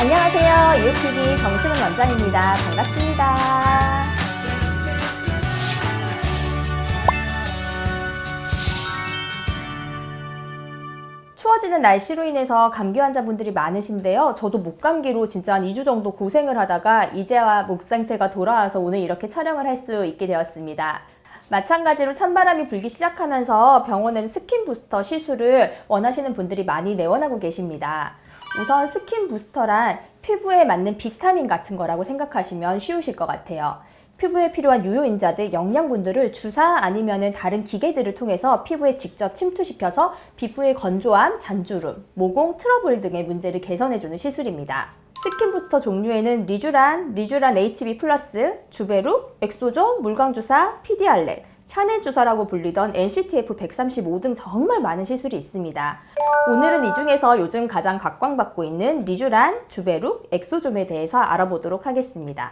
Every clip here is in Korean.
안녕하세요. 이웃TV 정수는 원장입니다. 반갑습니다. 추워지는 날씨로 인해서 감기 환자분들이 많으신데요. 저도 목감기로 진짜 한 2주 정도 고생을 하다가 이제와 목 상태가 돌아와서 오늘 이렇게 촬영을 할 수 있게 되었습니다. 마찬가지로 찬바람이 불기 시작하면서 병원에는 스킨 부스터 시술을 원하시는 분들이 많이 내원하고 계십니다. 우선 스킨 부스터란 피부에 맞는 비타민 같은 거라고 생각하시면 쉬우실 것 같아요. 피부에 필요한 유효인자들, 영양분들을 주사 아니면 다른 기계들을 통해서 피부에 직접 침투시켜서 피부의 건조함, 잔주름, 모공, 트러블 등의 문제를 개선해주는 시술입니다. 스킨 부스터 종류에는 리쥬란 HB+, 주베룩, 엑소존, 물광주사, 피디알렛, 샤넬 주사라고 불리던 NCTF 135 등 정말 많은 시술이 있습니다. 오늘은 이 중에서 요즘 가장 각광받고 있는 리쥬란, 주베룩, 엑소존에 대해서 알아보도록 하겠습니다.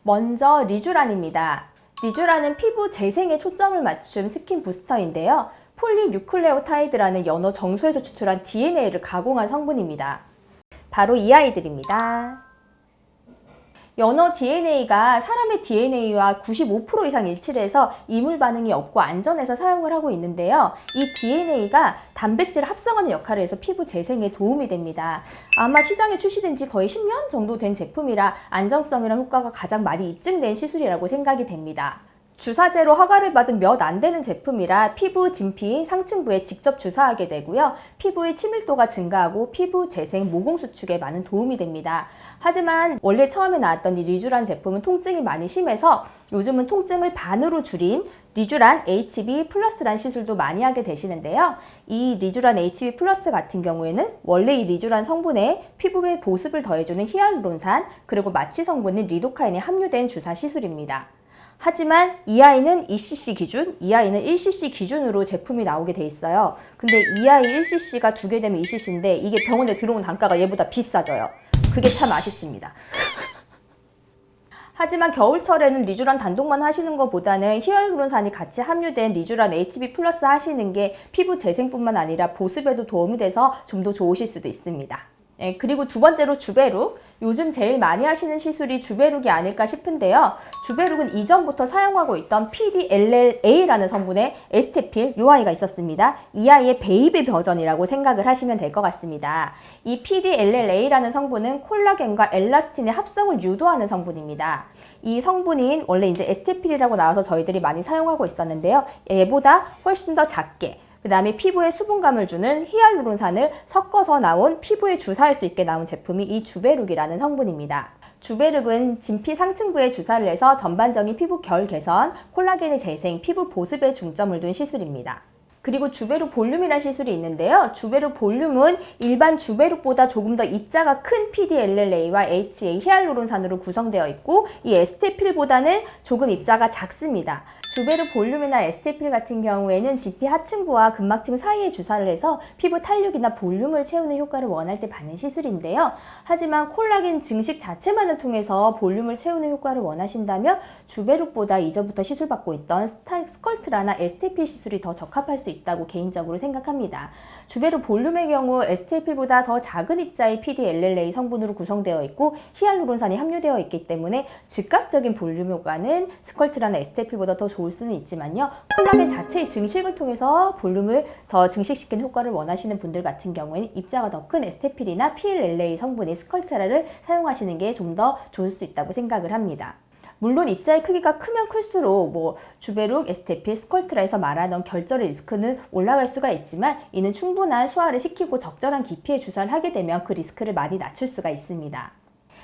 먼저 리쥬란입니다. 리쥬란은 피부 재생에 초점을 맞춘 스킨 부스터인데요. 폴리뉴클레오타이드라는 연어 정수에서 추출한 DNA를 가공한 성분입니다. 바로 이 아이들입니다. 연어 DNA가 사람의 DNA와 95% 이상 일치를 해서 이물 반응이 없고 안전해서 사용을 하고 있는데요. 이 DNA가 단백질을 합성하는 역할을 해서 피부 재생에 도움이 됩니다. 아마 시장에 출시된 지 거의 10년 정도 된 제품이라 안정성이랑 효과가 가장 많이 입증된 시술이라고 생각이 됩니다. 주사제로 허가를 받은 몇 안 되는 제품이라 피부 진피, 상층부에 직접 주사하게 되고요. 피부의 친밀도가 증가하고 피부 재생, 모공 수축에 많은 도움이 됩니다. 하지만 원래 처음에 나왔던 이 리쥬란 제품은 통증이 많이 심해서 요즘은 통증을 반으로 줄인 리쥬란 HB 플러스란 시술도 많이 하게 되시는데요. 이 리쥬란 HB 플러스 같은 경우에는 원래 이 리쥬란 성분에 피부의 보습을 더해주는 히알루론산 그리고 마취 성분인 리도카인이 함유된 주사 시술입니다. 하지만 이 아이는 2cc 기준, 이 아이는 1cc 기준으로 제품이 나오게 돼 있어요. 근데 이 아이 1cc가 2개 되면 2cc인데 이게 병원에 들어온 단가가 얘보다 비싸져요. 그게 참 아쉽습니다. 하지만 겨울철에는 리쥬란 단독만 하시는 것보다는 히알루론산이 같이 함유된 리쥬란 HB 플러스 하시는 게 피부 재생뿐만 아니라 보습에도 도움이 돼서 좀 더 좋으실 수도 있습니다. 그리고 두 번째로 주베룩. 요즘 제일 많이 하시는 시술이 주베룩이 아닐까 싶은데요. 주베룩은 이전부터 사용하고 있던 PDLLA라는 성분의 에스테필, 이 아이가 있었습니다. 이 아이의 베이비 버전이라고 생각을 하시면 될 것 같습니다. 이 PDLLA라는 성분은 콜라겐과 엘라스틴의 합성을 유도하는 성분입니다. 이 성분인 원래 이제 에스테필이라고 나와서 저희들이 많이 사용하고 있었는데요. 얘보다 훨씬 더 작게 그 다음에 피부에 수분감을 주는 히알루론산을 섞어서 나온 피부에 주사할 수 있게 나온 제품이 이 주베룩이라는 성분입니다. 주베룩은 진피 상층부에 주사를 해서 전반적인 피부 결 개선, 콜라겐의 재생, 피부 보습에 중점을 둔 시술입니다. 그리고 주베룩 볼륨이라는 시술이 있는데요. 주베룩 볼륨은 일반 주베룩보다 조금 더 입자가 큰 PDLLA와 HA 히알루론산으로 구성되어 있고 이 에스테필보다는 조금 입자가 작습니다. 주베룩 볼륨이나 에스테필 같은 경우에는 진피 하층부와 근막층 사이에 주사를 해서 피부 탄력이나 볼륨을 채우는 효과를 원할 때 받는 시술인데요. 하지만 콜라겐 증식 자체만을 통해서 볼륨을 채우는 효과를 원하신다면 주베룩보다 이전부터 시술받고 있던 스컬트라나 에스테필 시술이 더 적합할 수 있다고 개인적으로 생각합니다. 주베룩 볼륨의 경우 에스테필보다 더 작은 입자의 PDLLA 성분으로 구성되어 있고 히알루론산이 함유되어 있기 때문에 즉각적인 볼륨 효과는 스컬트라나 에스테필보다 더 좋을 수는 있지만요. 콜라겐 자체의 증식을 통해서 볼륨을 더 증식시키는 효과를 원하시는 분들 같은 경우에는 입자가 더 큰 에스테필이나 PLLA 성분의 스컬트라를 사용하시는 게 좀 더 좋을 수 있다고 생각을 합니다. 물론 입자의 크기가 크면 클수록 주베룩, 에스테필, 스컬트라에서 말하던 결절의 리스크는 올라갈 수가 있지만 이는 충분한 수화를 시키고 적절한 깊이의 주사를 하게 되면 그 리스크를 많이 낮출 수가 있습니다.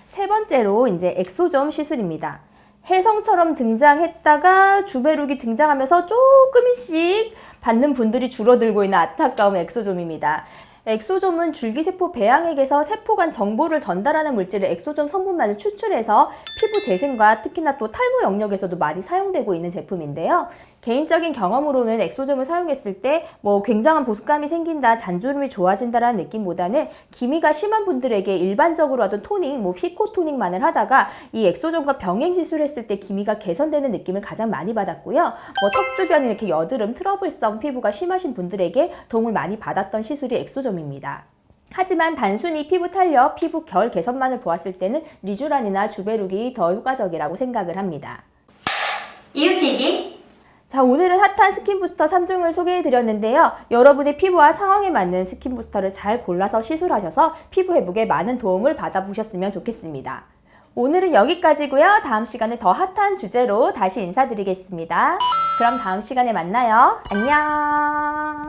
세 번째로 이제 엑소존 시술입니다. 혜성처럼 등장했다가 주베룩이 등장하면서 조금씩 받는 분들이 줄어들고 있는 안타까운 엑소존입니다. 엑소존은 줄기세포 배양액에서 세포 간 정보를 전달하는 물질을 엑소존 성분만을 추출해서 피부 재생과 특히나 또 탈모 영역에서도 많이 사용되고 있는 제품인데요. 개인적인 경험으로는 엑소점을 사용했을 때 굉장한 보습감이 생긴다, 잔주름이 좋아진다라는 느낌보다는 기미가 심한 분들에게 일반적으로 하던 토닉, 피코 토닉만을 하다가 이 엑소점과 병행 시술했을 때 기미가 개선되는 느낌을 가장 많이 받았고요. 턱 주변에 이렇게 여드름, 트러블성 피부가 심하신 분들에게 도움을 많이 받았던 시술이 엑소점입니다. 하지만 단순히 피부 탄력, 피부 결 개선만을 보았을 때는 리쥬란이나 주베룩이 더 효과적이라고 생각을 합니다. 이유TV. 자, 오늘은 핫한 스킨 부스터 3종을 소개해 드렸는데요. 여러분의 피부와 상황에 맞는 스킨 부스터를 잘 골라서 시술하셔서 피부 회복에 많은 도움을 받아보셨으면 좋겠습니다. 오늘은 여기까지고요. 다음 시간에 더 핫한 주제로 다시 인사드리겠습니다. 그럼 다음 시간에 만나요. 안녕.